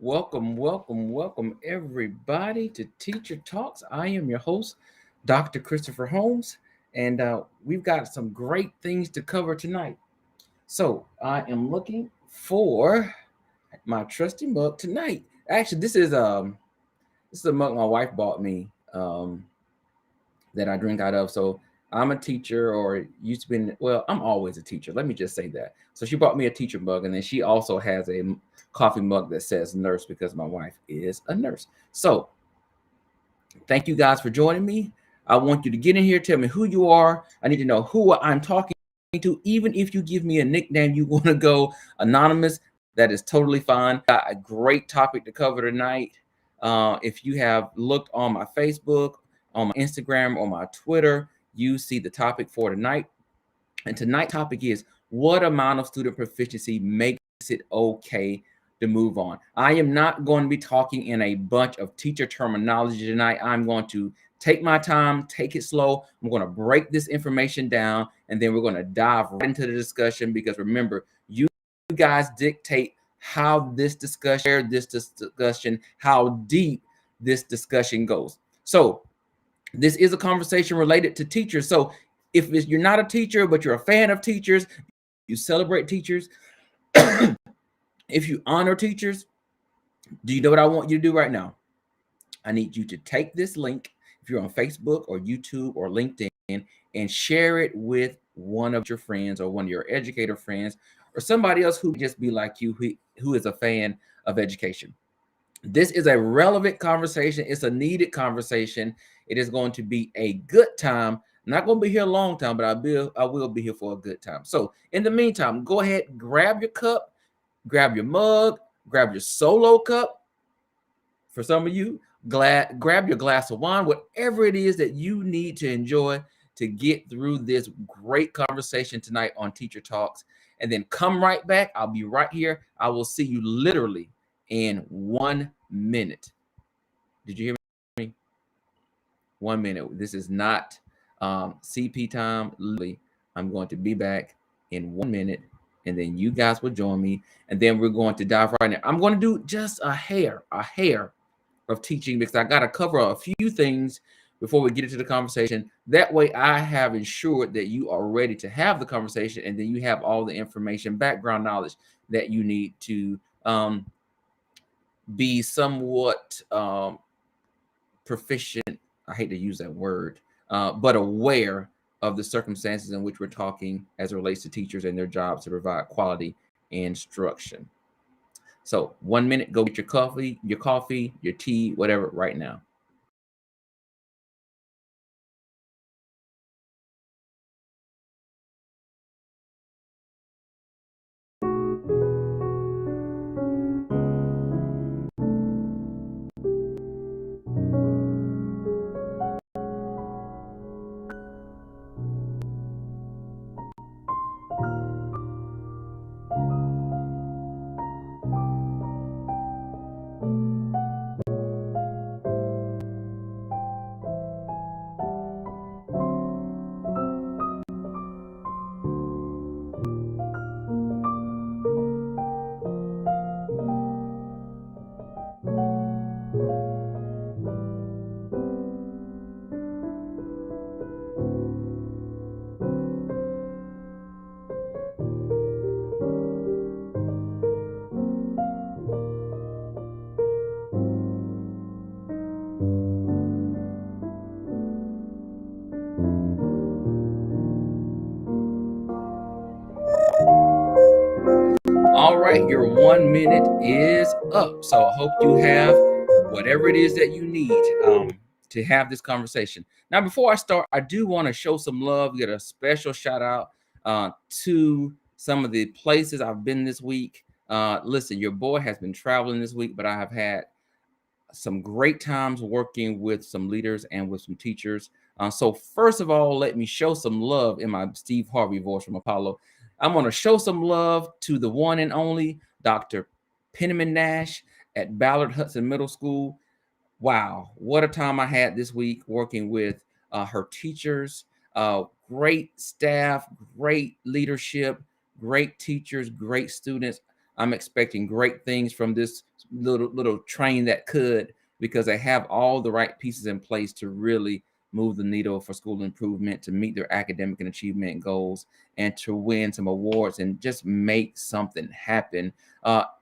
Welcome, everybody to Teacher Talks. I am your host, Dr. Christopher Holmes, and we've got some great things to cover tonight. So I am looking for my trusty mug tonight. Actually, this is a mug my wife bought me that I drink out of. So I'm a teacher, or used to be. Well, I'm always a teacher. Let me just say that. So she bought me a teacher mug, and then she also has a coffee mug that says nurse because my wife is a nurse. So thank you guys for joining me. I want you to get in here, tell me who you are. I need to know who I'm talking to. Even if you give me a nickname, you want to go anonymous, that is totally fine. Got a great topic to cover tonight. If you have looked on my Facebook, on my Instagram, or my Twitter, you see the topic for tonight. And tonight's topic is what amount of student proficiency makes it okay to move on. I am not going to be talking in a bunch of teacher terminology tonight. I'm going to take my time, take it slow. I'm going to break this information down, and then we're going to dive right into the discussion, because remember, you guys dictate how this discussion, how deep this discussion goes. So this is a conversation related to teachers. So if you're not a teacher, but you're a fan of teachers, you celebrate teachers, if you honor teachers, do you know what I want you to do right now? I need you to take this link, if you're on Facebook or YouTube or LinkedIn, and share it with one of your friends or one of your educator friends or somebody else who just be like you, who is a fan of education. This is a relevant conversation. It's a needed conversation. It is going to be a good time. I'm not going to be here a long time, but I will be here for a good time. So in the meantime, go ahead, grab your cup, grab your mug, grab your solo cup. For some of you, grab your glass of wine, whatever it is that you need to enjoy to get through this great conversation tonight on Teacher Talks. And then come right back. I'll be right here. I will see you literally in 1 minute. Did you hear me? 1 minute. This is not CP time. Literally, I'm going to be back in 1 minute, and then you guys will join me, and then we're going to dive right in. I'm going to do just a hair of teaching, because I got to cover a few things before we get into the conversation. That way I have ensured that you are ready to have the conversation, and then you have all the information, background knowledge that you need to be somewhat proficient. I hate to use that word, but aware of the circumstances in which we're talking as it relates to teachers and their jobs to provide quality instruction. So 1 minute, go get your coffee, your tea, whatever, right now. All right, your 1 minute is up. So I hope you have whatever it is that you need to have this conversation. Now, before I start, I do want to show some love, get a special shout out to some of the places I've been this week. Listen, your boy has been traveling this week, but I have had some great times working with some leaders and with some teachers. So first of all, let me show some love in my Steve Harvey voice from Apollo. I'm going to show some love to the one and only Dr. Penniman Nash at Ballard Hudson Middle School. Wow, what a time I had this week working with her teachers. Great staff, great leadership, great teachers, great students. I'm expecting great things from this little train that could, because they have all the right pieces in place to really move the needle for school improvement, to meet their academic and achievement goals, and to win some awards and just make something happen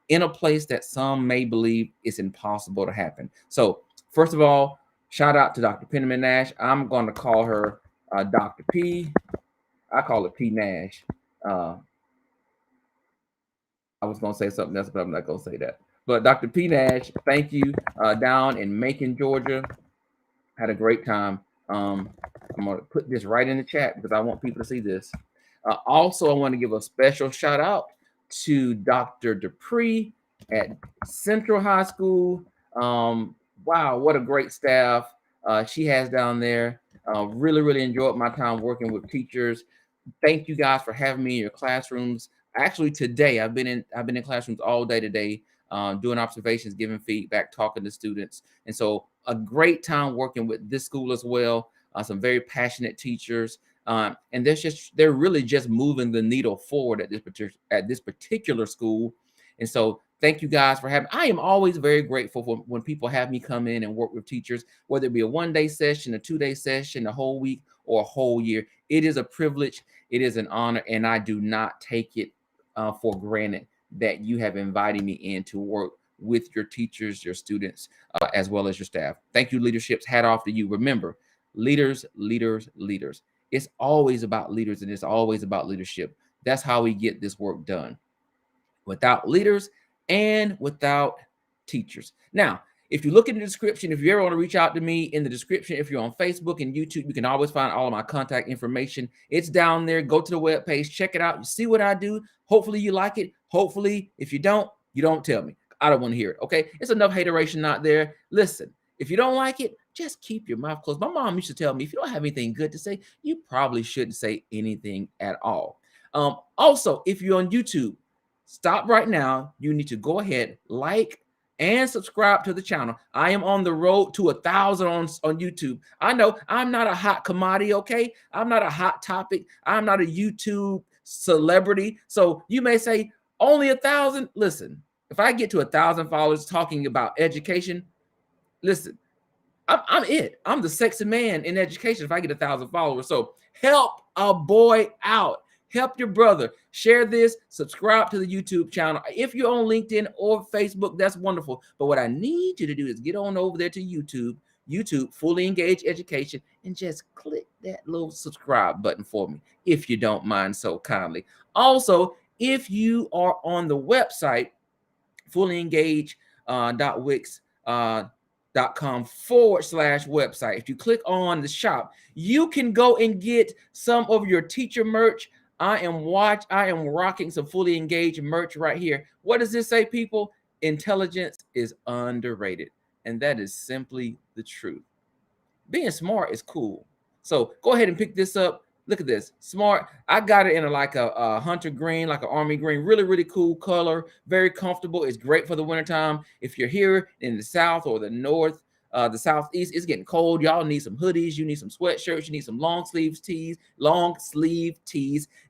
in a place that some may believe is impossible to happen. So first of all, shout out to Dr. Penniman Nash. I'm going to call her Dr. P. I call it P Nash. I was going to say something else, but I'm not going to say that. But Dr. P Nash, thank you. Down in Macon, Georgia. Had a great time. I'm going to put this right in the chat because I want people to see this. Also, I want to give a special shout out to Dr. Dupree at Central High School. Wow, what a great staff she has down there. Really enjoyed my time working with teachers. Thank you guys for having me in your classrooms. Actually, today I've been in classrooms all day today, doing observations, giving feedback, talking to students, and so a great time working with this school as well. Some very passionate teachers, and they're really just moving the needle forward at this particular school. And so thank you guys for having. I am always very grateful for when people have me come in and work with teachers, whether it be a 1-day session, a 2-day session, a whole week, or a whole year. It is a privilege. It is an honor, and I do not take it for granted that you have invited me in to work with your teachers, your students, as well as your staff. Thank you, leaderships. Hat off to you. Remember, leaders, leaders, leaders. It's always about leaders, and it's always about leadership. That's how we get this work done. Without leaders and without teachers. Now, if you look in the description, if you ever want to reach out to me in the description, if you're on Facebook and YouTube, you can always find all of my contact information. It's down there. Go to the webpage, check it out. You see what I do. Hopefully you like it. Hopefully, if you don't tell me. I don't want to hear it. Okay. It's enough hateration out there. Listen, if you don't like it, just keep your mouth closed. My mom used to tell me, if you don't have anything good to say, you probably shouldn't say anything at all. Also, if you're on YouTube, stop right now. You need to go ahead, like, and subscribe to the channel. I am on the road to 1,000 on YouTube. I know I'm not a hot commodity, okay? I'm not a hot topic. I'm not a YouTube celebrity. So you may say, only 1,000? Listen, if I get to 1,000 followers talking about education, listen, I'm it. I'm the sexy man in education if I get 1,000 followers. So help a boy out. Help your brother. Share this. Subscribe to the YouTube channel. If you're on LinkedIn or Facebook, that's wonderful. But what I need you to do is get on over there to YouTube, Fully Engaged Education, and just click that little subscribe button for me, if you don't mind so kindly. Also, if you are on the website, fullyengage.wix.com/website. If you click on the shop, you can go and get some of your teacher merch. I am rocking some Fully Engaged merch right here. What does this say, people? Intelligence is underrated. And that is simply the truth. Being smart is cool. So go ahead and pick this up. Look at this. Smart. I got it in a hunter green, like an army green. Really cool color. Very comfortable. It's great for the wintertime. If you're here in the south or the north, the southeast, it's getting cold. Y'all need some hoodies. You need some sweatshirts. You need some long sleeve tees.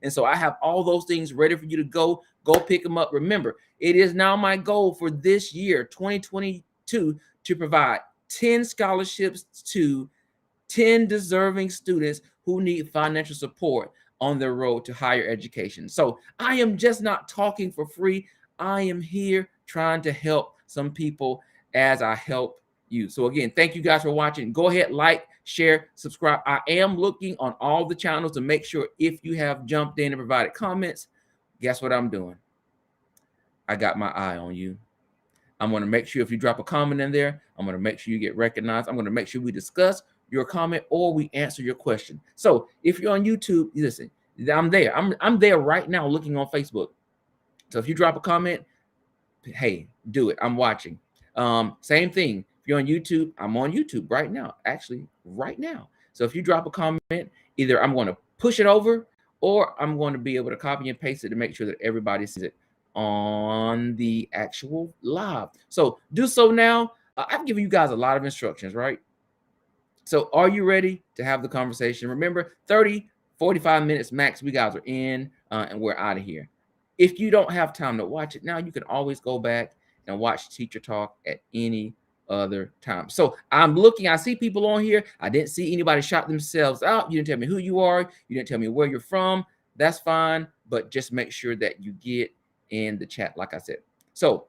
And so I have all those things ready for you to go pick them up. Remember, it is now my goal for this year, 2022, to provide 10 scholarships to 10 deserving students who need financial support on their road to higher education. So I am just not talking for free. I am here trying to help some people as I help you. So again, thank you guys for watching. Go ahead, like, share, subscribe. I am looking on all the channels to make sure if you have jumped in and provided comments, guess what I'm doing? I got my eye on you. I'm going to make sure if you drop a comment in there, I'm going to make sure you get recognized. I'm going to make sure we discuss your comment or we answer your question. So if you're on YouTube, listen, I'm there. I'm there right now looking on Facebook. So if you drop a comment, hey, do it. I'm watching. Same thing. If you're on YouTube, I'm on YouTube right now, actually right now. So if you drop a comment, either I'm going to push it over or I'm going to be able to copy and paste it to make sure that everybody sees it on the actual live. So do so now. I've given you guys a lot of instructions, right? So are you ready to have the conversation? Remember, 30, 45 minutes max. We guys are in and we're out of here. If you don't have time to watch it now, you can always go back and watch Teacher Talk at any other time. So I'm looking, I see people on here. I didn't see anybody shout themselves out. You didn't tell me who you are. You didn't tell me where you're from. That's fine, but just make sure that you get in the chat, like I said. So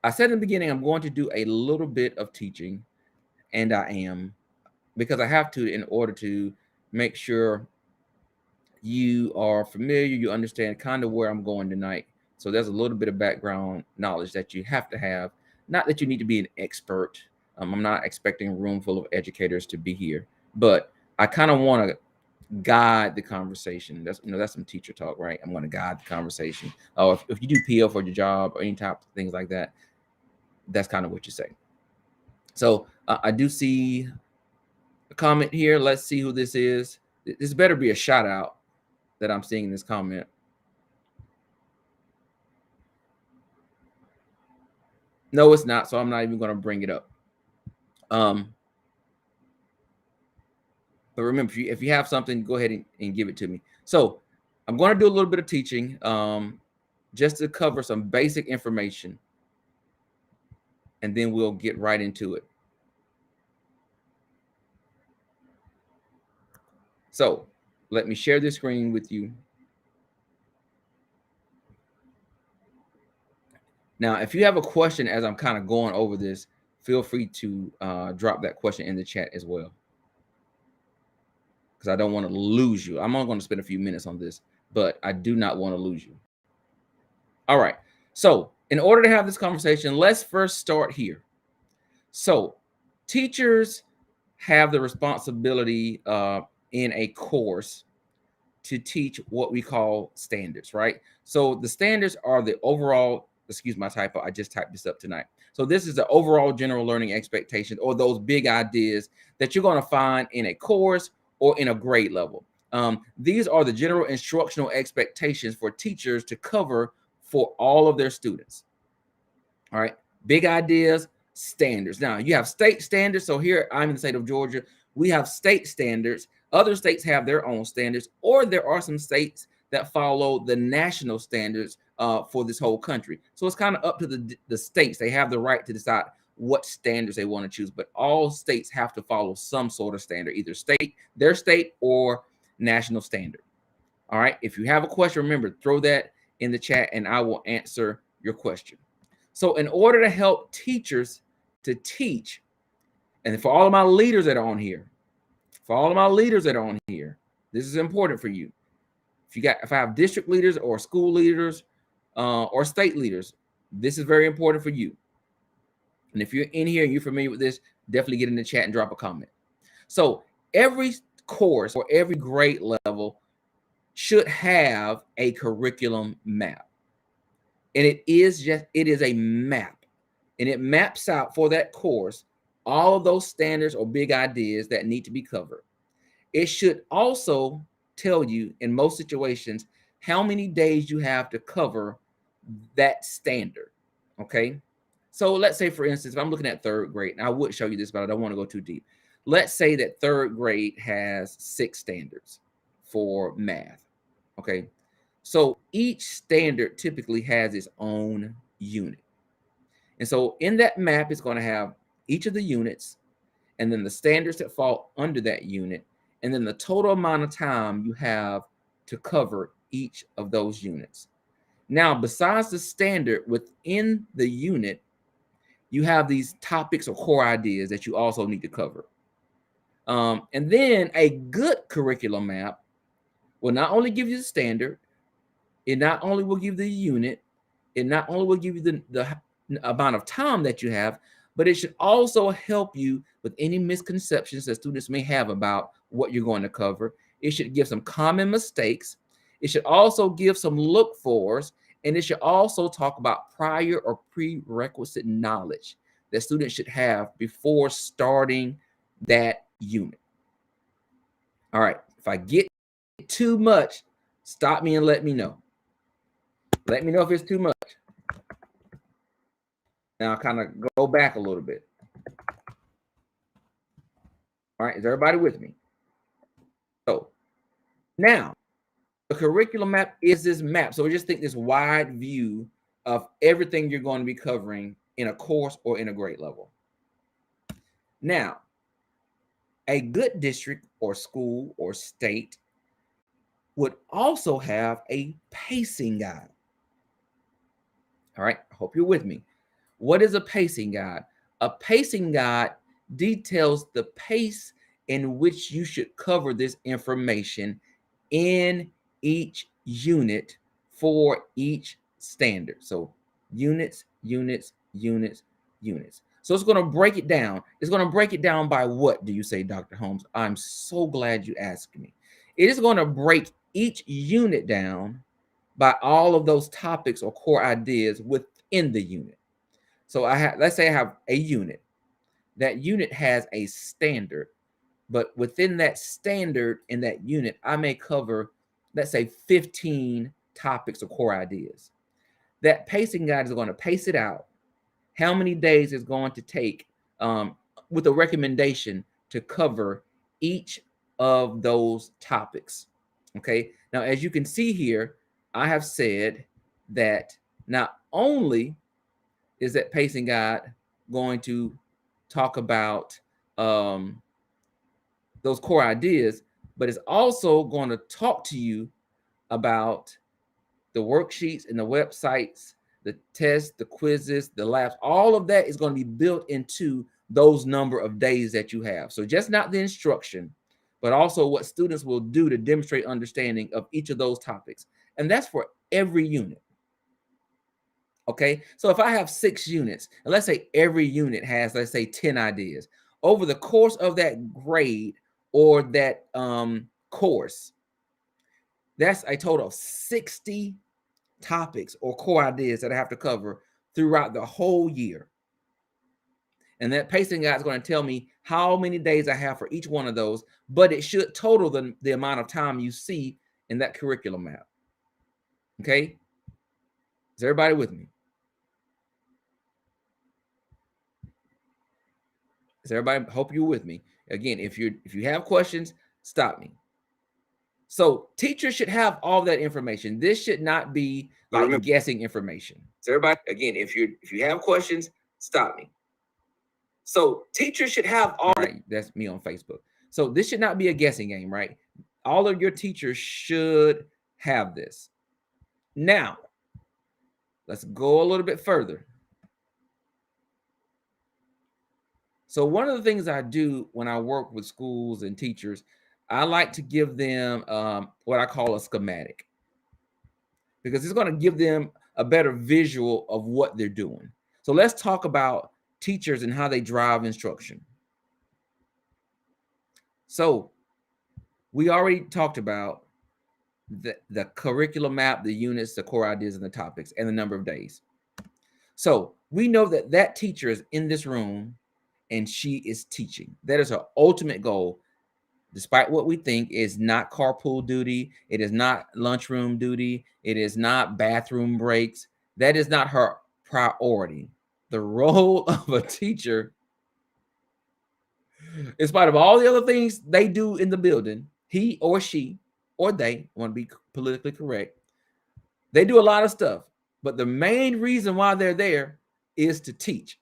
I said in the beginning, I'm going to do a little bit of teaching, and I am, because I have to in order to make sure you are familiar, you understand kind of where I'm going tonight. So there's a little bit of background knowledge that you have to have. Not that you need to be an expert. I'm not expecting a room full of educators to be here, but I kind of want to guide the conversation. That's that's some teacher talk, right? I'm going to guide the conversation. Oh, if you do PO for your job or any type of things like that, that's kind of what you say. So I do see a comment here. Let's see who this is. This better be a shout out that I'm seeing in this comment. No, it's not. So I'm not even going to bring it up. But remember, if you have something, go ahead and give it to me. So I'm going to do a little bit of teaching just to cover some basic information. And then we'll get right into it. So let me share this screen with you. Now, if you have a question as I'm kind of going over this, feel free to drop that question in the chat as well, because I don't want to lose you. I'm only going to spend a few minutes on this, but I do not want to lose you. All right. So in order to have this conversation, let's first start here. So teachers have the responsibility in a course to teach what we call standards, right? So the standards are the overall, excuse my typo, I just typed this up tonight. So this is the overall general learning expectations, or those big ideas that you're going to find in a course or in a grade level. These are the general instructional expectations for teachers to cover for all of their students. All right, big ideas, standards. Now you have state standards. So here I'm in the state of Georgia. We have state standards. Other states have their own standards, or there are some states that follow the national standards for this whole country. So it's kind of up to the states. They have the right to decide what standards they want to choose, but all states have to follow some sort of standard, either their state or national standard. All right. If you have a question, remember, throw that in the chat and I will answer your question. So in order to help teachers to teach, and for all of my leaders that are on here, this is important for you. If I have district leaders or school leaders or state leaders, this is very important for you. And if you're in here and you're familiar with this, definitely get in the chat and drop a comment. So every course or every grade level should have a curriculum map. And it is a map. And it maps out for that course all of those standards or big ideas that need to be covered. It should also tell you in most situations how many days you have to cover that standard. Okay. So let's say, for instance, if I'm looking at third grade, and I would show you this, but I don't want to go too deep. Let's say that third grade has 6 standards for math. Okay. So each standard typically has its own unit. And so in that map, it's going to have each of the units and then the standards that fall under that unit, and then the total amount of time you have to cover each of those units. Now, besides the standard within the unit, you have these topics or core ideas that you also need to cover. And then a good curriculum map will not only give you the standard, it not only will give you the unit, it not only will give you the amount of time that you have, but it should also help you with any misconceptions that students may have about what you're going to cover. It should give some common mistakes. It should also give some look-fors, and it should also talk about prior or prerequisite knowledge that students should have before starting that unit. All right, if I get too much, stop me and let me know. Let me know if it's too much. Now, kind of go back a little bit. All right, is everybody with me? So now, A curriculum map is this map. So we just think this wide view of everything you're going to be covering in a course or in a grade level. Now, a good district or school or state would also have a pacing guide. All right, I hope you're with me. What is a pacing guide? A pacing guide details the pace in which you should cover this information in each unit for each standard. So units, units, units, units. So it's going to break it down. It's going to break it down by what, do you say, Dr. Holmes? I'm so glad you asked me. It is going to break each unit down by all of those topics or core ideas within the unit. So let's say I have a unit. That unit has a standard, but within that standard in that unit, I may cover, let's say, 15 topics or core ideas. That pacing guide is going to pace it out. How many days is going to take with a recommendation to cover each of those topics. Okay. Now, as you can see here, I have said that not only is that pacing guide going to talk about those core ideas, but it's also going to talk to you about the worksheets and the websites, the tests, the quizzes, the labs. All of that is going to be built into those number of days that you have. So just not the instruction, but also what students will do to demonstrate understanding of each of those topics. And that's for every unit. Okay, so if I have 6 units, and let's say every unit has, let's say, 10 ideas, over the course of that grade or that course, that's a total of 60 topics or core ideas that I have to cover throughout the whole year. And that pacing guide is going to tell me how many days I have for each one of those, but it should total the amount of time you see in that curriculum map. Okay, is everybody with me? Is everybody? Hope you're with me. Again, if you have questions, stop me. So teachers should have all that information. This should not be like guessing information. So everybody, again, if you have questions, stop me. So teachers should have all right. That's me on Facebook. So this should not be a guessing game, right? All of your teachers should have this. Now, let's go a little bit further. So one of the things I do when I work with schools and teachers, I like to give them what I call a schematic, because it's going to give them a better visual of what they're doing. So let's talk about teachers and how they drive instruction. So we already talked about the curriculum map, the units, the core ideas, and the topics, and the number of days. So we know that teacher is in this room and she is teaching. That is her ultimate goal. Despite what we think, is not carpool duty. It is not lunchroom duty. It is not bathroom breaks. That is not her priority. The role of a teacher, in spite of all the other things they do in the building, he or she or they, want to be politically correct, they do a lot of stuff. But the main reason why they're there is to teach.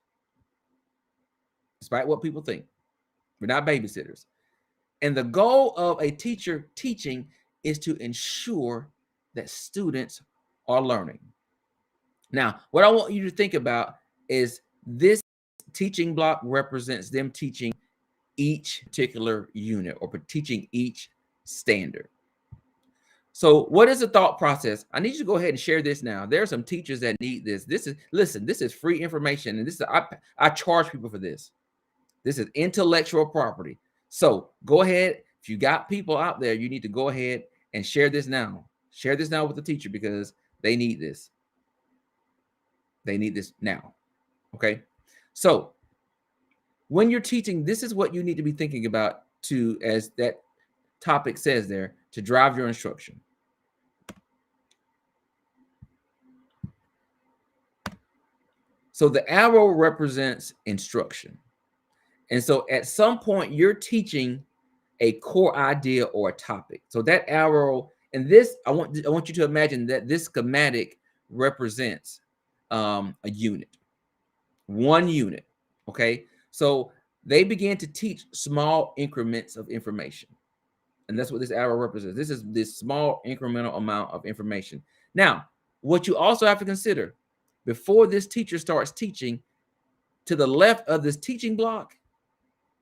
Despite what people think. We're not babysitters. And the goal of a teacher teaching is to ensure that students are learning. Now, what I want you to think about is this teaching block represents them teaching each particular unit or teaching each standard. So what is the thought process? I need you to go ahead and share this now. There are some teachers that need this. This is free information. And this is, I charge people for this. This is intellectual property. So go ahead. If you got people out there, you need to go ahead and share this now. Share this now with the teacher, because they need this. They need this now. Okay. So when you're teaching, this is what you need to be thinking about as that topic says there, to drive your instruction. So the arrow represents instruction. And so at some point you're teaching a core idea or a topic. So that arrow And this, I want you to imagine that this schematic represents a unit, one unit. Okay, so they began to teach small increments of information, and that's what this arrow represents. This is this small incremental amount of information. Now, what you also have to consider before this teacher starts teaching, to the left of this teaching block,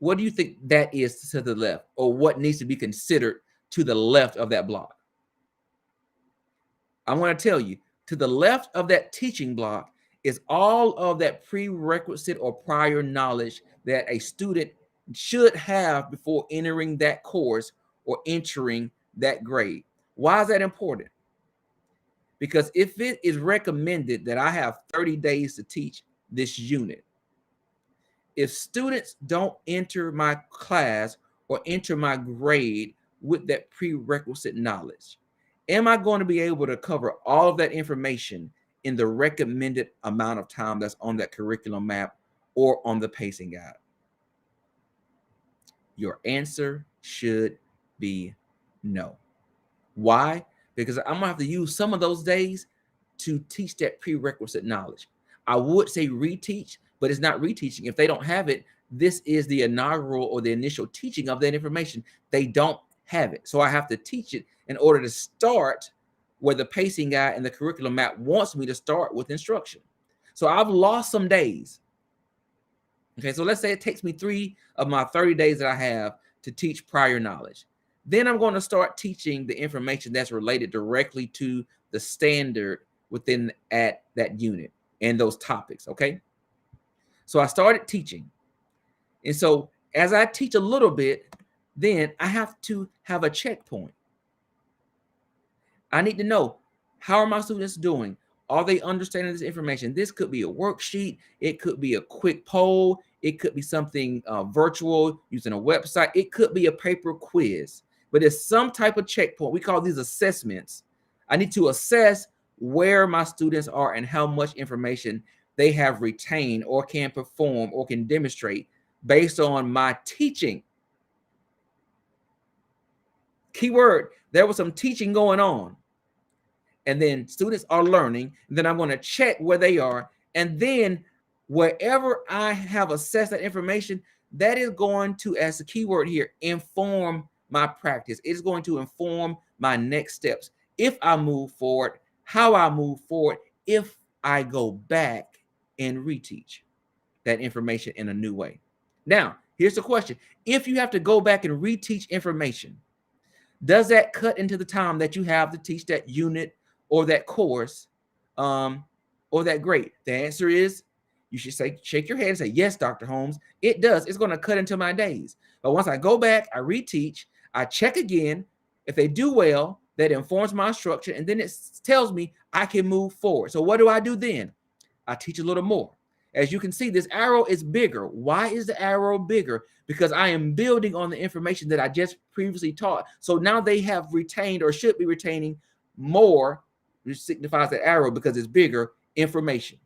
what do you think that is to the left, or what needs to be considered to the left of that block? I want to tell you, to the left of that teaching block is all of that prerequisite or prior knowledge that a student should have before entering that course or entering that grade. Why is that important? Because if it is recommended that I have 30 days to teach this unit, if students don't enter my class or enter my grade with that prerequisite knowledge, am I going to be able to cover all of that information in the recommended amount of time that's on that curriculum map or on the pacing guide? Your answer should be no. Why? Because I'm going to have to use some of those days to teach that prerequisite knowledge. I would say reteach, but it's not reteaching. If they don't have it, this is the inaugural or the initial teaching of that information. They don't have it. So I have to teach it in order to start where the pacing guide and the curriculum map wants me to start with instruction. So I've lost some days. Okay, so let's say it takes me 3 of my 30 days that I have to teach prior knowledge. Then I'm going to start teaching the information that's related directly to the standard within at that unit and those topics, okay? So I started teaching. And so as I teach a little bit, then I have to have a checkpoint. I need to know, how are my students doing? Are they understanding this information? This could be a worksheet. It could be a quick poll. It could be something virtual using a website. It could be a paper quiz, but it's some type of checkpoint. We call these assessments. I need to assess where my students are and how much information they have retained or can perform or can demonstrate based on my teaching. Keyword, there was some teaching going on. And then students are learning. And then I'm going to check where they are. And then wherever I have assessed that information, that is going to, as the keyword here, inform my practice. It is going to inform my next steps. If I move forward, how I move forward, if I go back and reteach that information in a new way. Now, here's the question. If you have to go back and reteach information, does that cut into the time that you have to teach that unit or that course or that grade? The answer is, you should say, shake your head and say, yes, Dr. Holmes, it does. It's going to cut into my days. But once I go back, I reteach, I check again. If they do well, that informs my instruction, and then it tells me I can move forward. So what do I do then? I teach a little more. As you can see, this arrow is bigger. Why is the arrow bigger? Because I am building on the information that I just previously taught. So now they have retained or should be retaining more, which signifies the arrow because it's bigger information.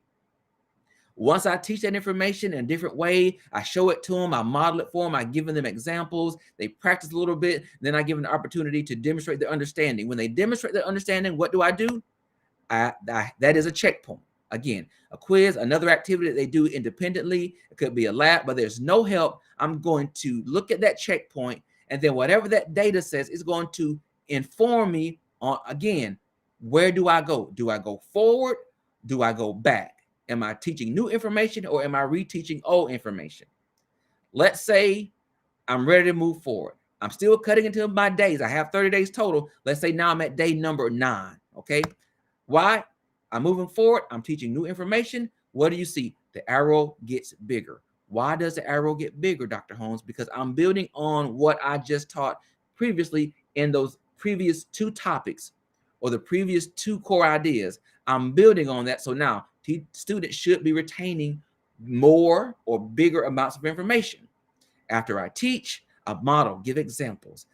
Once I teach that information in a different way, I show it to them, I model it for them, I give them examples, they practice a little bit, then I give them the opportunity to demonstrate their understanding. When they demonstrate their understanding, what do? That is a checkpoint. Again, a quiz, another activity that they do independently. It could be a lab, but there's no help. I'm going to look at that checkpoint, and then whatever that data says is going to inform me on, again, where do I go? Do I go forward? Do I go back? Am I teaching new information or am I reteaching old information? Let's say I'm ready to move forward. I'm still cutting into my days. I have 30 days total. Let's say now I'm at day number 9. Okay. Why? I'm moving forward. I'm teaching new information. What do you see? The arrow gets bigger. Why does the arrow get bigger, Dr. Holmes? Because I'm building on what I just taught previously in those previous 2 topics or the previous 2 core ideas. I'm building on that. So now students should be retaining more or bigger amounts of information. After I teach, I model, give examples.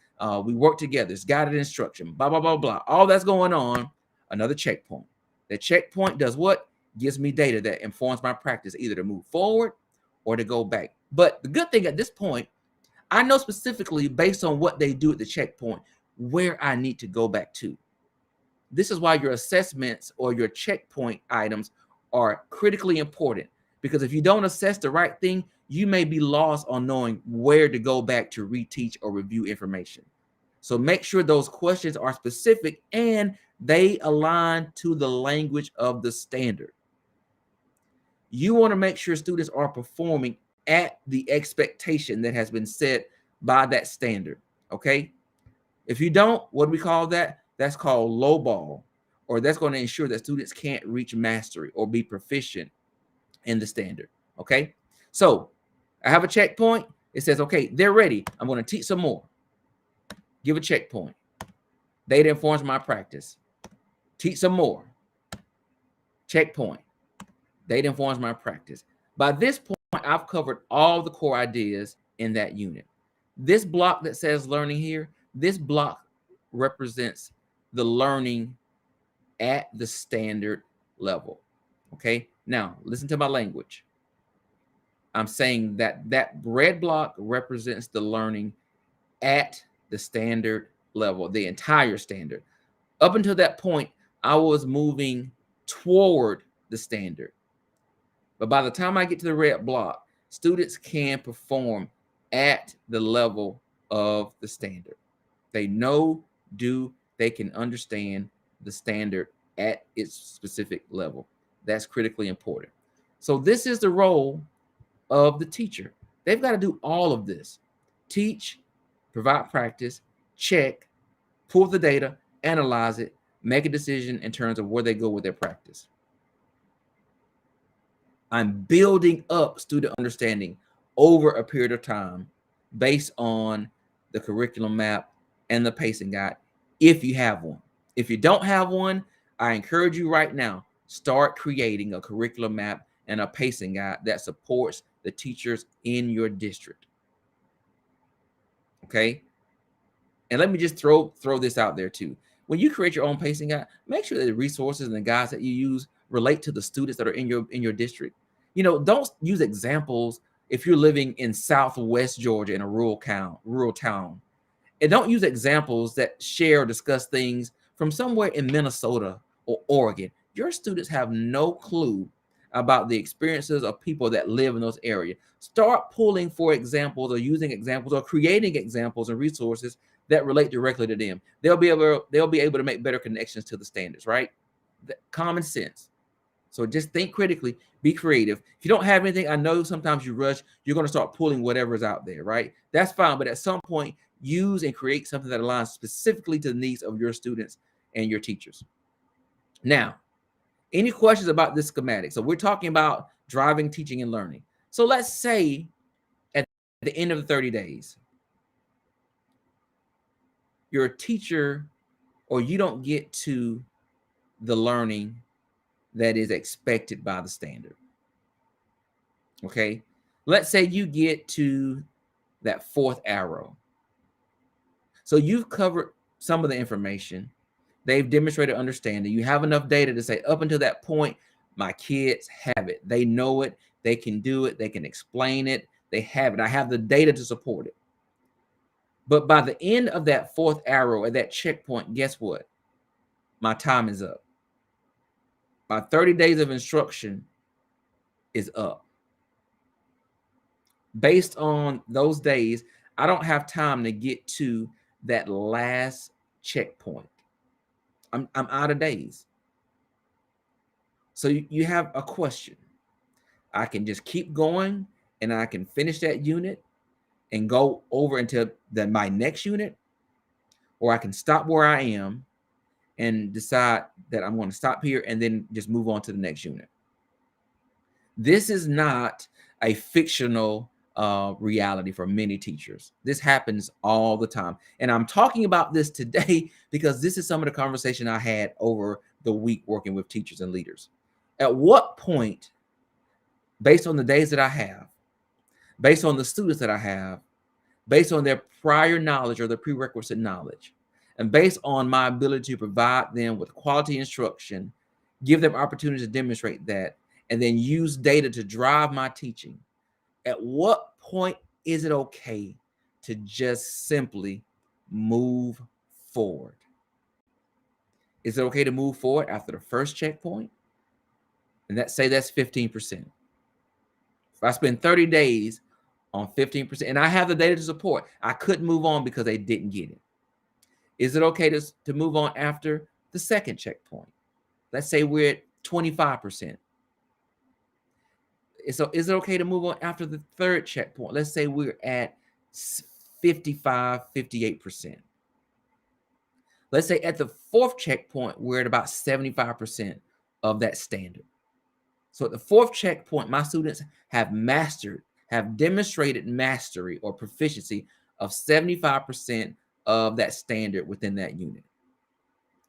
We work together. It's guided instruction, blah, blah, blah, blah. All that's going on, another checkpoint. The checkpoint does what? Gives me data that informs my practice, either to move forward or to go back. But the good thing at this point, I know specifically based on what they do at the checkpoint, where I need to go back to. This is why your assessments or your checkpoint items are critically important, because if you don't assess the right thing, you may be lost on knowing where to go back to reteach or review information. So make sure those questions are specific and they align to the language of the standard. You want to make sure students are performing at the expectation that has been set by that standard, okay? If you don't, what do we call that? That's called low ball, or that's going to ensure that students can't reach mastery or be proficient in the standard, okay? So I have a checkpoint. It says, okay, they're ready. I'm going to teach some more. Give a checkpoint. Data informs my practice. Teach some more. Checkpoint. Data informs my practice. By this point, I've covered all the core ideas in that unit. This block that says learning here, this block represents the learning at the standard level. Okay, now listen to my language. I'm saying that that red block represents the learning at the standard level, the entire standard. Up until that point, I was moving toward the standard. But by the time I get to the red block, students can perform at the level of the standard. They know, they can understand the standard at its specific level. That's critically important. So this is the role of the teacher. They've got to do all of this. Teach, provide practice, check, pull the data, analyze it, make a decision in terms of where they go with their practice. I'm building up student understanding over a period of time based on the curriculum map and the pacing guide, if you have one. If you don't have one, I encourage you right now, start creating a curriculum map and a pacing guide that supports the teachers in your district. Okay? And let me just throw this out there too. When you create your own pacing guide, make sure that the resources and the guides that you use relate to the students that are in your district. You know, don't use examples if you're living in Southwest Georgia in a rural town. And don't use examples that share or discuss things from somewhere in Minnesota or Oregon. Your students have no clue about the experiences of people that live in those areas. Start pulling for examples or using examples or creating examples and resources that relate directly to them. They'll be able to make better connections to the standards, right? Common sense. So just think critically, be creative. If you don't have anything, I know sometimes you rush, you're going to start pulling whatever's out there, right? That's fine. But at some point, use and create something that aligns specifically to the needs of your students and your teachers. Now, any questions about this schematic? So we're talking about driving, teaching, and learning. So let's say at the end of the 30 days, you're a teacher or you don't get to the learning that is expected by the standard. Okay, let's say you get to that fourth arrow. So you've covered some of the information. They've demonstrated understanding. You have enough data to say up until that point, my kids have it. They know it. They can do it. They can explain it. They have it. I have the data to support it. But by the end of that fourth arrow at that checkpoint, guess what? My time is up. My 30 days of instruction is up. Based on those days, I don't have time to get to that last checkpoint. I'm out of days. So you have a question. I can just keep going and I can finish that unit and go over into my next unit, or I can stop where I am and decide that I'm going to stop here and then just move on to the next unit. This is not a fictional reality for many teachers. This happens all the time. And I'm talking about this today because this is some of the conversation I had over the week working with teachers and leaders. At what point, based on the days that I have, based on the students that I have, based on their prior knowledge or the prerequisite knowledge, and based on my ability to provide them with quality instruction, give them opportunities to demonstrate that, and then use data to drive my teaching, at what point is it okay to just simply move forward? Is it okay to move forward after the first checkpoint? And that's 15%. If I spend 30 days on 15%, and I have the data to support, I couldn't move on because they didn't get it. Is it okay to move on after the second checkpoint? Let's say we're at 25%. So is it okay to move on after the third checkpoint? Let's say we're at 55, 58%. Let's say at the fourth checkpoint, we're at about 75% of that standard. So at the fourth checkpoint, my students have demonstrated mastery or proficiency of 75% of that standard within that unit.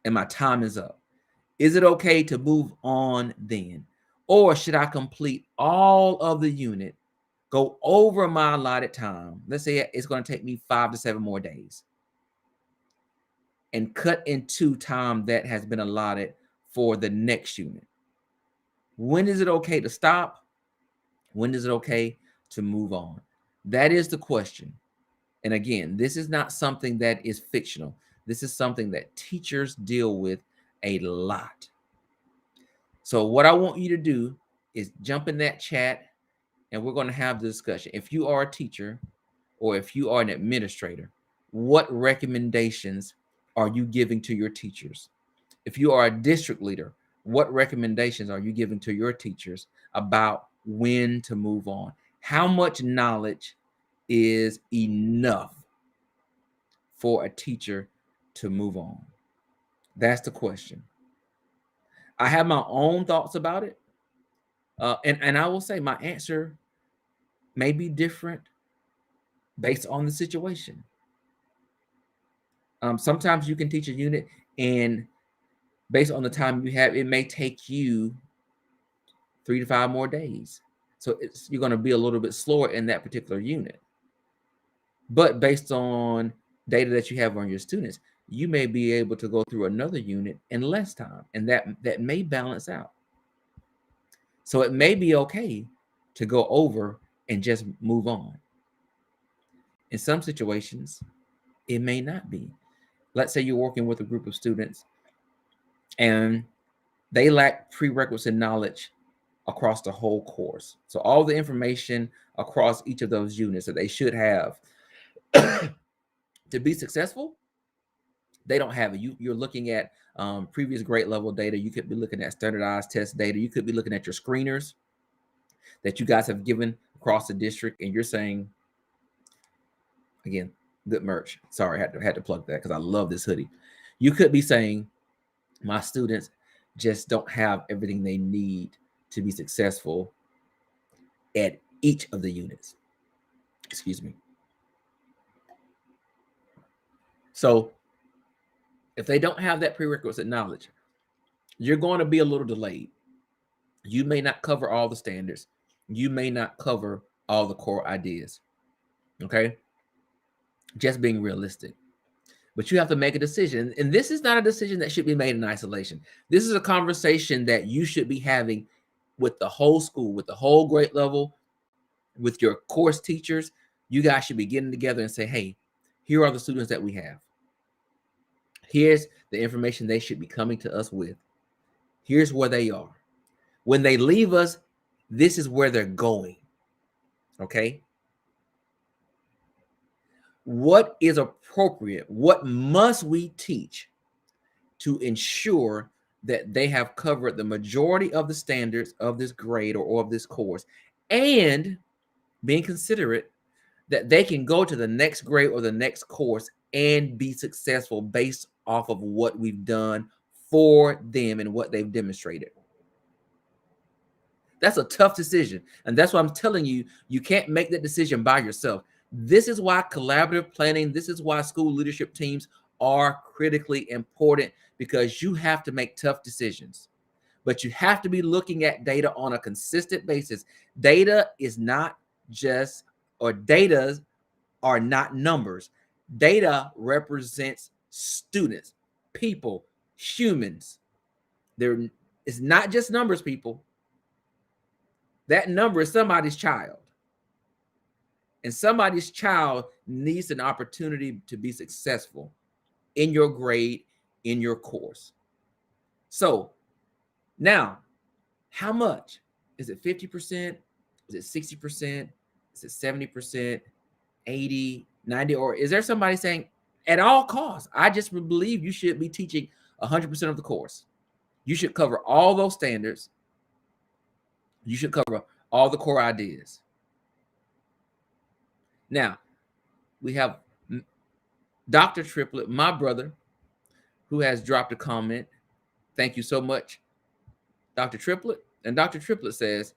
And my time is up. Is it okay to move on then? Or should I complete all of the unit, go over my allotted time? Let's say it's going to take me 5 to 7 more days, and cut into time that has been allotted for the next unit. When is it okay to stop? When is it okay to move on? That is the question. And again, this is not something that is fictional. This is something that teachers deal with a lot. So what I want you to do is jump in that chat, and we're going to have the discussion. If you are a teacher or if you are an administrator, what recommendations are you giving to your teachers? If you are a district leader, what recommendations are you giving to your teachers about when to move on? How much knowledge is enough for a teacher to move on? That's the question. I have my own thoughts about it. And I will say my answer may be different based on the situation. Sometimes you can teach a unit, and based on the time you have, it may take you 3 to 5 more days. So you're going to be a little bit slower in that particular unit. But based on data that you have on your students, you may be able to go through another unit in less time, and that may balance out. So it may be okay to go over and just move on. In some situations, it may not be. Let's say you're working with a group of students and they lack prerequisite knowledge across the whole course. So all the information across each of those units that they should have to be successful, they don't have it. You're looking at previous grade level data. You could be looking at standardized test data. You could be looking at your screeners that you guys have given across the district, and you're saying, again, good merch. Sorry, I had to plug that because I love this hoodie. You could be saying, my students just don't have everything they need to be successful at each of the units. Excuse me. So if they don't have that prerequisite knowledge, you're going to be a little delayed. You may not cover all the standards. You may not cover all the core ideas. Okay? Just being realistic. But you have to make a decision. And this is not a decision that should be made in isolation. This is a conversation that you should be having with the whole school, with the whole grade level, with your course teachers. You guys should be getting together and say, hey, here are the students that we have. Here's the information they should be coming to us with. Here's where they are. When they leave us, this is where they're going. Okay? What is appropriate? What must we teach to ensure that they have covered the majority of the standards of this grade or of this course, and being considerate that they can go to the next grade or the next course and be successful based off of what we've done for them and what they've demonstrated? That's a tough decision. And that's why I'm telling you, you can't make that decision by yourself. This is why collaborative planning, this is why school leadership teams are critically important, because you have to make tough decisions. But you have to be looking at data on a consistent basis. Data is not just, or data are not numbers. Data represents students, people, humans. There is not just numbers, people. That number is somebody's child. And somebody's child needs an opportunity to be successful. in your grade, in your course. So now, how much? Is it 50%? Is it 60%? Is it 70%, 80, 90? Or is there somebody saying, at all costs, I just believe you should be teaching 100% of the course. You should cover all those standards. You should cover all the core ideas. Now, we have Dr. Triplett, my brother, who has dropped a comment. Thank you so much, Dr. Triplett. And Dr. Triplett says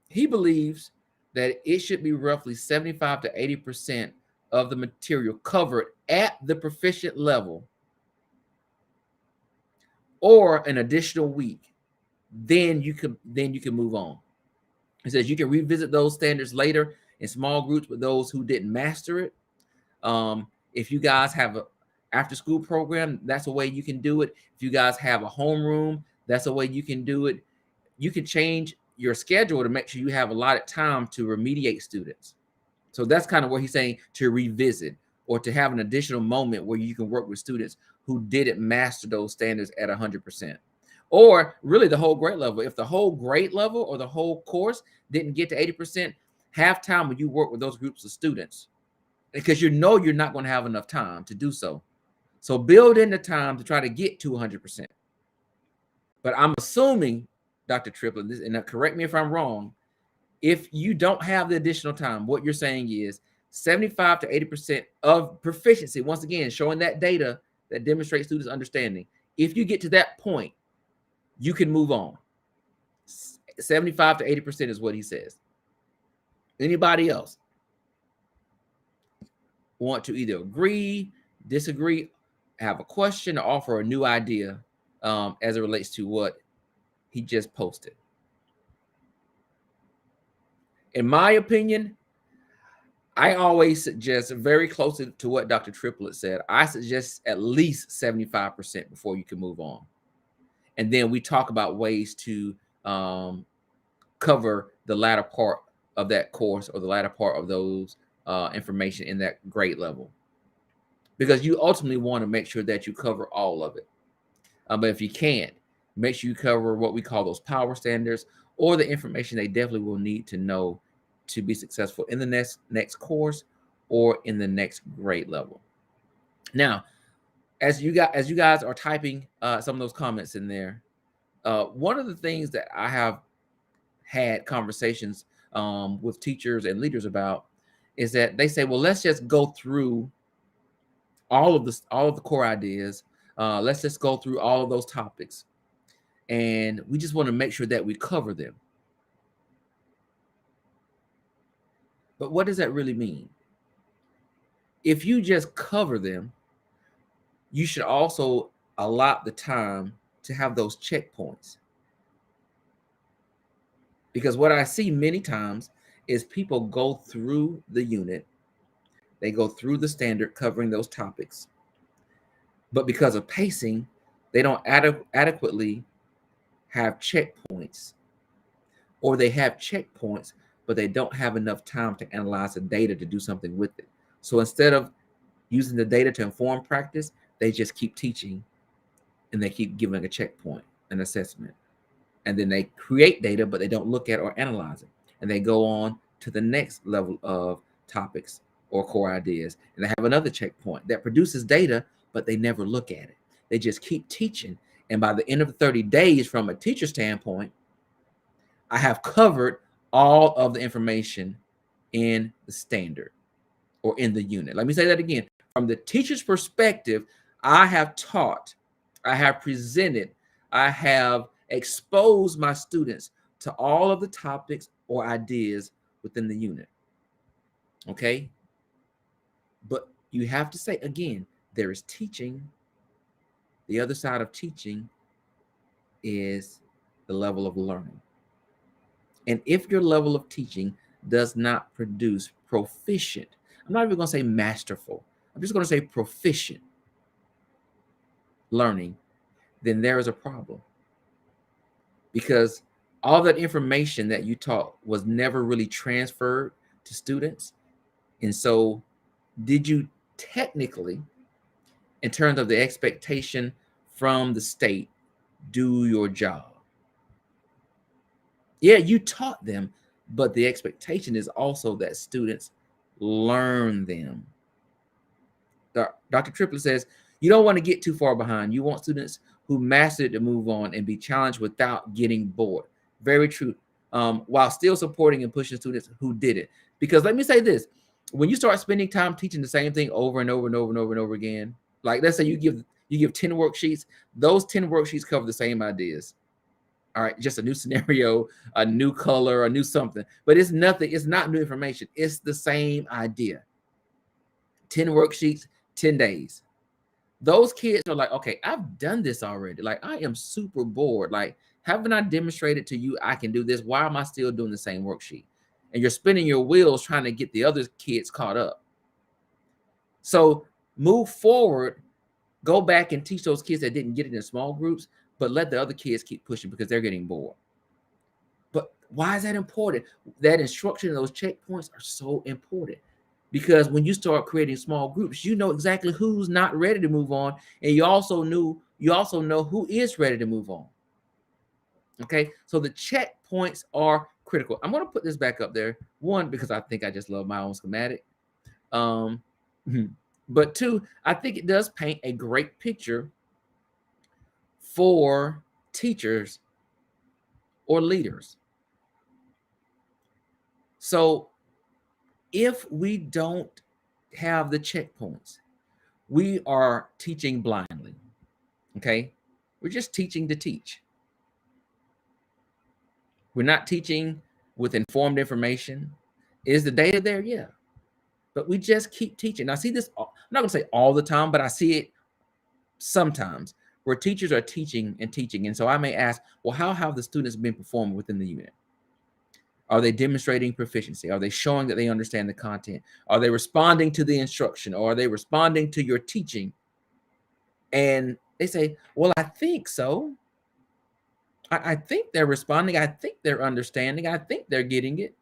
he believes that it should be roughly 75 to 80% of the material covered at the proficient level, or an additional week. Then you can move on. He says you can revisit those standards later in small groups with those who didn't master it. If you guys have a after school program, that's a way you can do it. If you guys have a homeroom, that's a way you can do it. You can change your schedule to make sure you have a lot of time to remediate students. So that's kind of what he's saying, to revisit or to have an additional moment where you can work with students who didn't master those standards at 100%. Or really the whole grade level. If the whole grade level or the whole course didn't get to 80%, have time when you work with those groups of students, because you know you're not going to have enough time to do so. So build in the time to try to get to 100%. But I'm assuming, Dr. Triplett, and correct me if I'm wrong, if you don't have the additional time, what you're saying is 75 to 80% of proficiency, once again, showing that data that demonstrates students' understanding. If you get to that point, you can move on. 75 to 80% is what he says. Anybody else want to either agree, disagree, have a question, or offer a new idea as it relates to what he just posted? In my opinion, I always suggest, very close to what Dr. Triplett said, I suggest at least 75% before you can move on. And then we talk about ways to cover the latter part of that course or the latter part of those information in that grade level. Because you ultimately want to make sure that you cover all of it. But if you can't, make sure you cover what we call those power standards, or the information they definitely will need to know to be successful in the next course or in the next grade level. Now, as you guys are typing some of those comments in there, one of the things that I have had conversations with teachers and leaders about is that they say, well, let's just go through all of the core ideas. Let's just go through all of those topics, and we just want to make sure that we cover them. But what does that really mean? If you just cover them, you should also allot the time to have those checkpoints. Because what I see many times is people go through the unit, they go through the standard covering those topics, but because of pacing, they don't adequately have checkpoints, or they have checkpoints, but they don't have enough time to analyze the data to do something with it. So instead of using the data to inform practice, they just keep teaching and they keep giving a checkpoint, an assessment. And then they create data, but they don't look at or analyze it. And they go on to the next level of topics or core ideas. And they have another checkpoint that produces data, but they never look at it. They just keep teaching. And by the end of the 30 days, from a teacher standpoint, I have covered all of the information in the standard or in the unit. Let me say that again. From the teacher's perspective, I have taught, I have presented, I have exposed my students to all of the topics or ideas within the unit. Okay? But you have to say, again, there is teaching. The other side of teaching is the level of learning. And if your level of teaching does not produce proficient, I'm not even going to say masterful, I'm just going to say proficient learning, then there is a problem. Because all that information that you taught was never really transferred to students. And so did you technically in terms of the expectation from the state. Do your job. Yeah, you taught them, but the expectation is also that students learn them. Dr. Triplett says, you don't want to get too far behind. You want students who mastered it to move on and be challenged without getting bored. Very true. While still supporting and pushing students who did it. Because let me say this, when you start spending time teaching the same thing over and over and over and over and over again, like let's say you give 10 worksheets, those 10 worksheets cover the same ideas. All right, just a new scenario, a new color, a new something. But it's nothing, it's not new information. It's the same idea. 10 worksheets, 10 days. Those kids are like, okay, I've done this already. Like, I am super bored. Like, haven't I demonstrated to you I can do this? Why am I still doing the same worksheet? And you're spinning your wheels trying to get the other kids caught up. So move forward, go back and teach those kids that didn't get it in small groups, but let the other kids keep pushing because they're getting bored. But why is that important? That instruction and those checkpoints are so important. Because when you start creating small groups, you know exactly who's not ready to move on, and you also know who is ready to move on. Okay, so the checkpoints are critical. I'm going to put this back up there. One, because I think I just love my own schematic. But two, I think it does paint a great picture for teachers or leaders. So if we don't have the checkpoints, we are teaching blindly. Okay, we're just teaching to teach. We're not teaching with informed information. Is the data there? Yeah, but we just keep teaching. I see this, I'm not gonna say all the time, but I see it sometimes where teachers are teaching and teaching. And so I may ask, well, how have the students been performing within the unit? Are they demonstrating proficiency? Are they showing that they understand the content? Are they responding to the instruction? Or are they responding to your teaching? And they say, well, I think so. I think they're responding. I think they're understanding. I think they're getting it.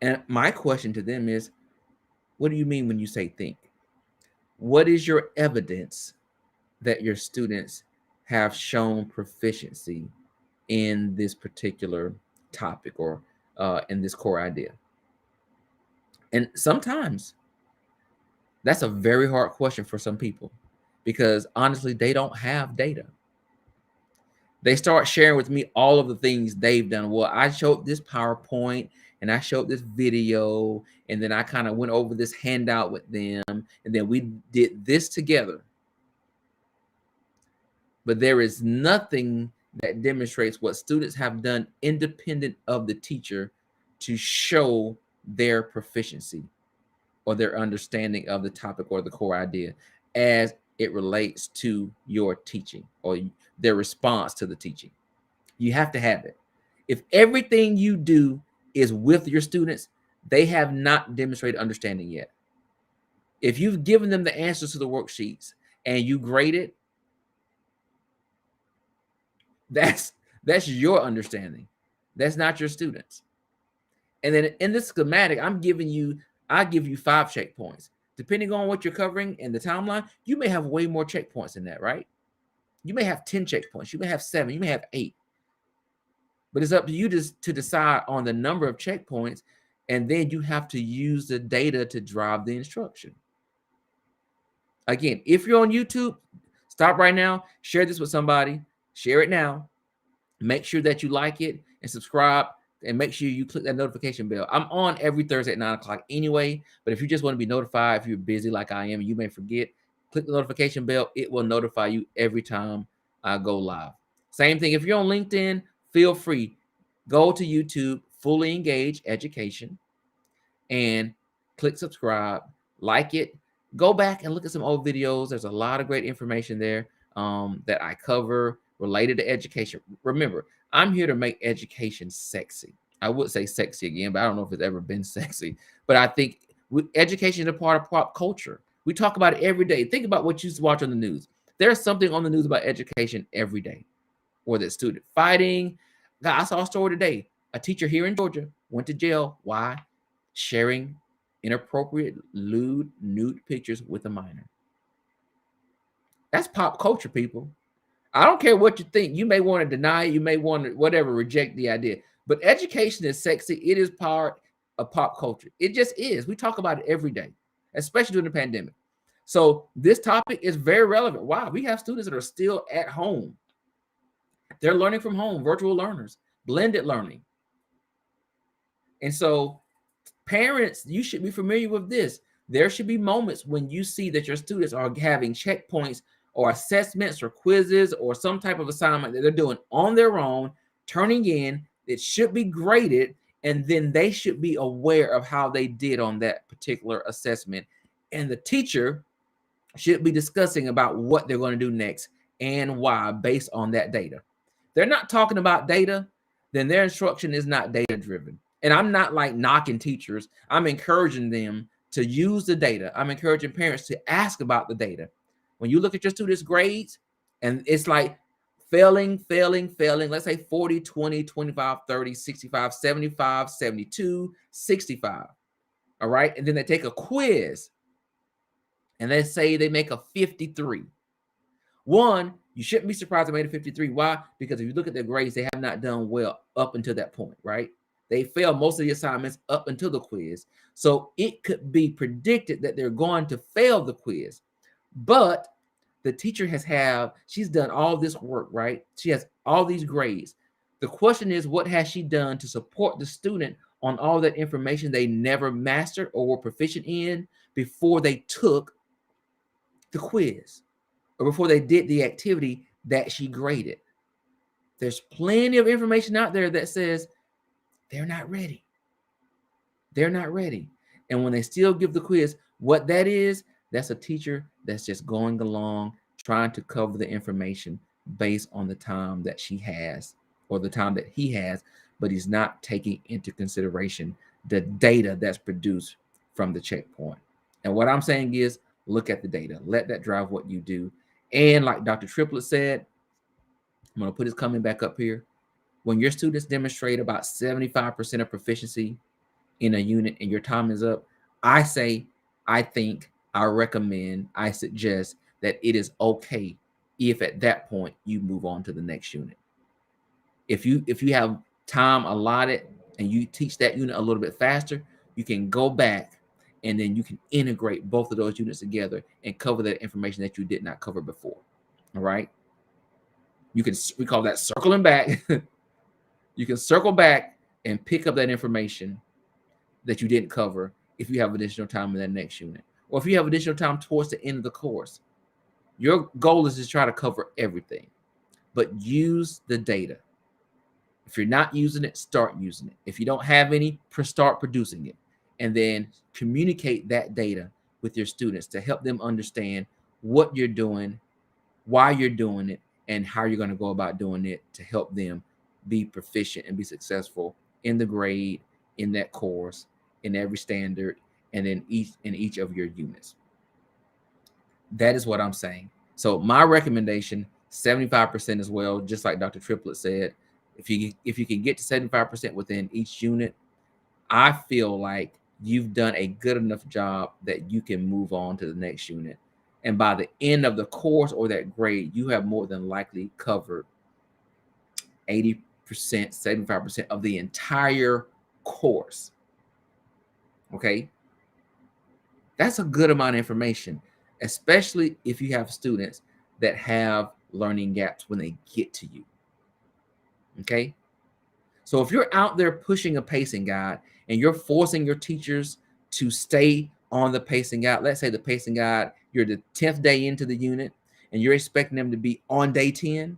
And my question to them is, what do you mean when you say think? What is your evidence that your students have shown proficiency in this particular topic or in this core idea? And sometimes that's a very hard question for some people because honestly, they don't have data. They start sharing with me all of the things they've done. Well, I showed this PowerPoint and I showed this video, and then I kind of went over this handout with them, and then we did this together. But there is nothing that demonstrates what students have done independent of the teacher to show their proficiency or their understanding of the topic or the core idea as it relates to your teaching or their response to the teaching. You have to have it. If everything you do is with your students, they have not demonstrated understanding yet. If you've given them the answers to the worksheets and you grade it, that's your understanding. That's not your students. And then in this schematic, I give you 5 checkpoints. Depending on what you're covering in the timeline, you may have way more checkpoints than that, right? You may have 10 checkpoints. You may have 7. You may have 8. But it's up to you to decide on the number of checkpoints, and then you have to use the data to drive the instruction. Again, if you're on YouTube, stop right now, share this with somebody, share it now. Make sure that you like it and subscribe, and make sure you click that notification bell. I'm on every Thursday at 9 o'clock anyway, but if you just want to be notified, if you're busy like I am, you may forget, click the notification bell. It will notify you every time I go live. Same thing, if you're on LinkedIn, feel free. Go to YouTube, Fully Engage Education, and click subscribe, like it. Go back and look at some old videos. There's a lot of great information there that I cover related to education. Remember, I'm here to make education sexy. I would say sexy again, but I don't know if it's ever been sexy. But I think education is a part of pop culture. We talk about it every day. Think about what you watch on the news. There's something on the news about education every day. Whether it's student fighting. God, I saw a story today. A teacher here in Georgia went to jail. Why? Sharing inappropriate, lewd, nude pictures with a minor. That's pop culture, people. I don't care what you think. You may want to deny it. You may want to, whatever, reject the idea. But education is sexy. It is part of pop culture. It just is. We talk about it every day, especially during the pandemic. So this topic is very relevant. Wow, we have students that are still at home. They're learning from home, virtual learners, blended learning. And so parents, you should be familiar with this. There should be moments when you see that your students are having checkpoints or assessments or quizzes or some type of assignment that they're doing on their own, turning in. It should be graded, and then they should be aware of how they did on that particular assessment. And the teacher should be discussing about what they're going to do next and why based on that data. They're not talking about data, then their instruction is not data driven. And I'm not like knocking teachers. I'm encouraging them to use the data. I'm encouraging parents to ask about the data. When you look at your students' grades and it's like failing, let's say 40, 20, 25, 30, 65, 75, 72, 65. All right. And then they take a quiz and they say they make a 53. One, you shouldn't be surprised they made a 53. Why? Because if you look at their grades, they have not done well up until that point, right? They failed most of the assignments up until the quiz. So it could be predicted that they're going to fail the quiz. But the teacher she's done all this work, right? She has all these grades. The question is, what has she done to support the student on all that information they never mastered or were proficient in before they took the quiz or before they did the activity that she graded? There's plenty of information out there that says they're not ready. They're not ready. And when they still give the quiz, what that is, that's a teacher that's just going along, trying to cover the information based on the time that she has or the time that he has, but he's not taking into consideration the data that's produced from the checkpoint. And what I'm saying is, look at the data. Let that drive what you do. And like Dr. Triplett said, I'm going to put his comment back up here. When your students demonstrate about 75% of proficiency in a unit and your time is up, I recommend, I suggest that it is okay if at that point you move on to the next unit. If you have time allotted and you teach that unit a little bit faster, you can go back and then you can integrate both of those units together and cover that information that you did not cover before. All right. We call that circling back. You can circle back and pick up that information that you didn't cover if you have additional time in that next unit. Or if you have additional time towards the end of the course. Your goal is to try to cover everything, but use the data. If you're not using it, start using it. If you don't have any, start producing it. And then communicate that data with your students to help them understand what you're doing, why you're doing it, and how you're going to go about doing it to help them be proficient and be successful in the grade, in that course, in every standard, and in each of your units. That is what I'm saying. So my recommendation, 75% as well, just like Dr. Triplett said. If you can get to 75% within each unit, I feel like you've done a good enough job that you can move on to the next unit. And by the end of the course or that grade, you have more than likely covered 80%, 75% of the entire course. Okay? That's a good amount of information, especially if you have students that have learning gaps when they get to you. Okay? So if you're out there pushing a pacing guide and you're forcing your teachers to stay on the pacing guide, let's say the pacing guide, you're the 10th day into the unit and you're expecting them to be on day 10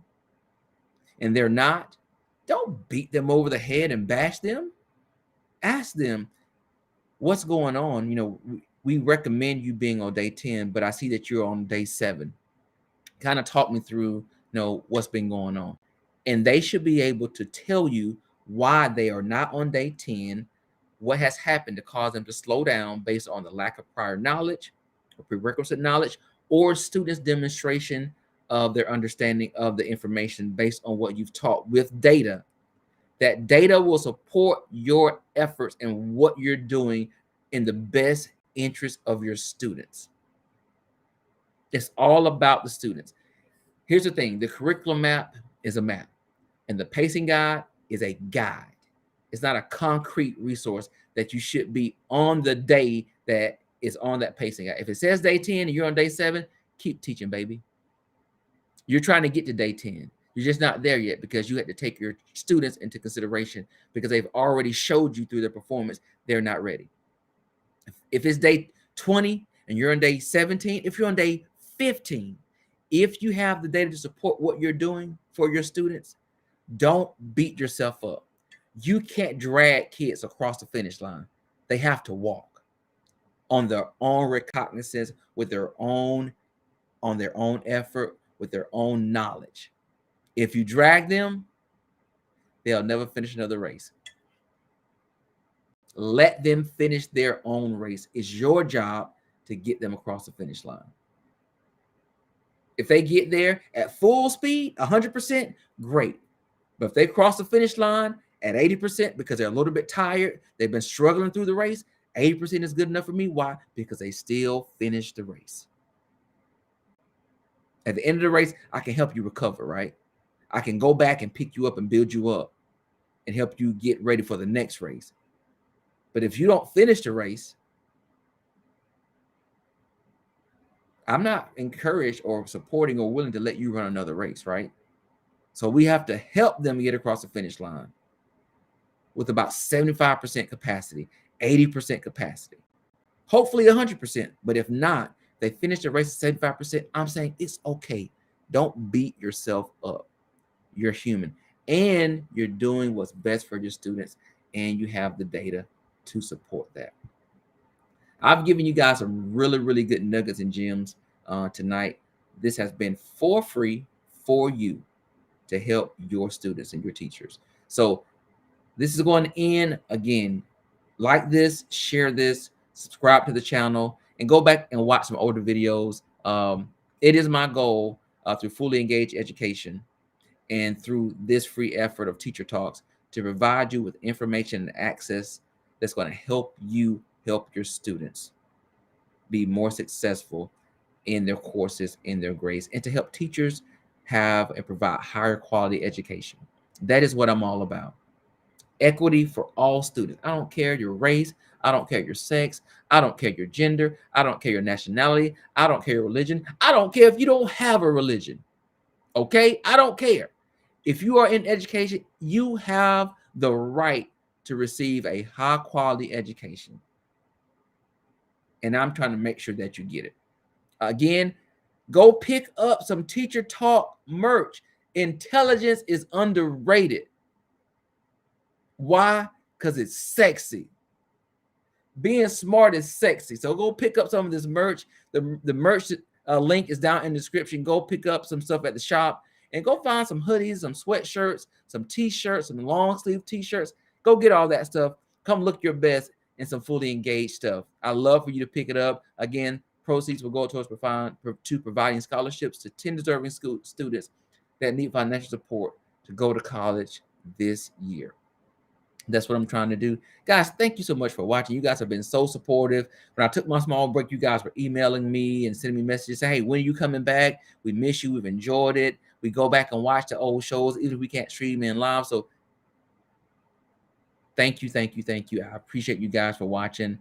and they're not, don't beat them over the head and bash them. Ask them, what's going on? You know, we recommend you being on day 10, but I see that you're on day 7. Kind of talk me through, what's been going on. And they should be able to tell you why they are not on day 10, what has happened to cause them to slow down based on the lack of prior knowledge or prerequisite knowledge or students' demonstration of their understanding of the information based on what you've taught with data. That data will support your efforts and what you're doing in the best interest of your students. It's all about the students. Here's the thing, the curriculum map is a map, and the pacing guide is a guide. It's not a concrete resource that you should be on the day that is on that pacing guide. If it says day 10 and you're on day 7, keep teaching, baby. You're trying to get to day 10. You're just not there yet because you had to take your students into consideration because they've already showed you through their performance they're not ready. If it's day 20 and you're on day 17, if you're on day 15, if you have the data to support what you're doing for your students, don't beat yourself up. You can't drag kids across the finish line. They have to walk on their own recognizance, with their own, on their own effort, with their own knowledge. If you drag them, they'll never finish another race. Let them finish their own race. It's your job to get them across the finish line. If they get there at full speed, 100%, great. But if they cross the finish line at 80% because they're a little bit tired, they've been struggling through the race, 80% is good enough for me. Why? Because they still finished the race. At the end of the race, I can help you recover, right? I can go back and pick you up and build you up and help you get ready for the next race. But if you don't finish the race, I'm not encouraged or supporting or willing to let you run another race, right? So we have to help them get across the finish line with about 75% capacity, 80% capacity, hopefully 100%. But if not, they finish the race at 75%. I'm saying it's okay. Don't beat yourself up. You're human and you're doing what's best for your students, and you have the data to support that. I've given you guys some really, really good nuggets and gems tonight. This has been for free for you to help your students and your teachers. So this is going to end. Again, like this, share this, subscribe to the channel, and go back and watch some older videos. It is my goal through Fully Engaged Education and through this free effort of Teacher Talks to provide you with information and access that's going to help you help your students be more successful in their courses, in their grades, and to help teachers have and provide higher quality education. That is what I'm all about. Equity for all students. I don't care your race. I don't care your sex. I don't care your gender. I don't care your nationality. I don't care your religion. I don't care if you don't have a religion. Okay? I don't care. If you are in education, you have the right to receive a high quality education. And I'm trying to make sure that you get it. Again, go pick up some Teacher Talk merch. Intelligence is underrated. Why? Because it's sexy. Being smart is sexy. So go pick up some of this merch. The merch link is down in the description. Go pick up some stuff at the shop and go find some hoodies, some sweatshirts, some t-shirts, some long sleeve t-shirts. Go get all that stuff. Come look your best and some Fully Engaged stuff. I love for you to pick it up. Again, proceeds will go towards providing scholarships to 10 deserving students that need financial support to go to college this year. That's what I'm trying to do. Guys, thank you so much for watching. You guys have been so supportive. When I took my small break, you guys were emailing me and sending me messages saying, hey, when are you coming back? We miss you. We've enjoyed it. We go back and watch the old shows, even if we can't stream in live. So thank you, thank you, thank you. I appreciate you guys for watching.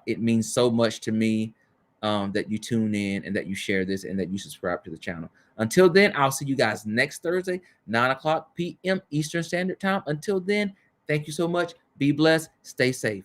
It means so much to me that you tune in and that you share this and that you subscribe to the channel. Until then, I'll see you guys next Thursday, 9 p.m. Eastern Standard Time. Until then, thank you so much. Be blessed. Stay safe.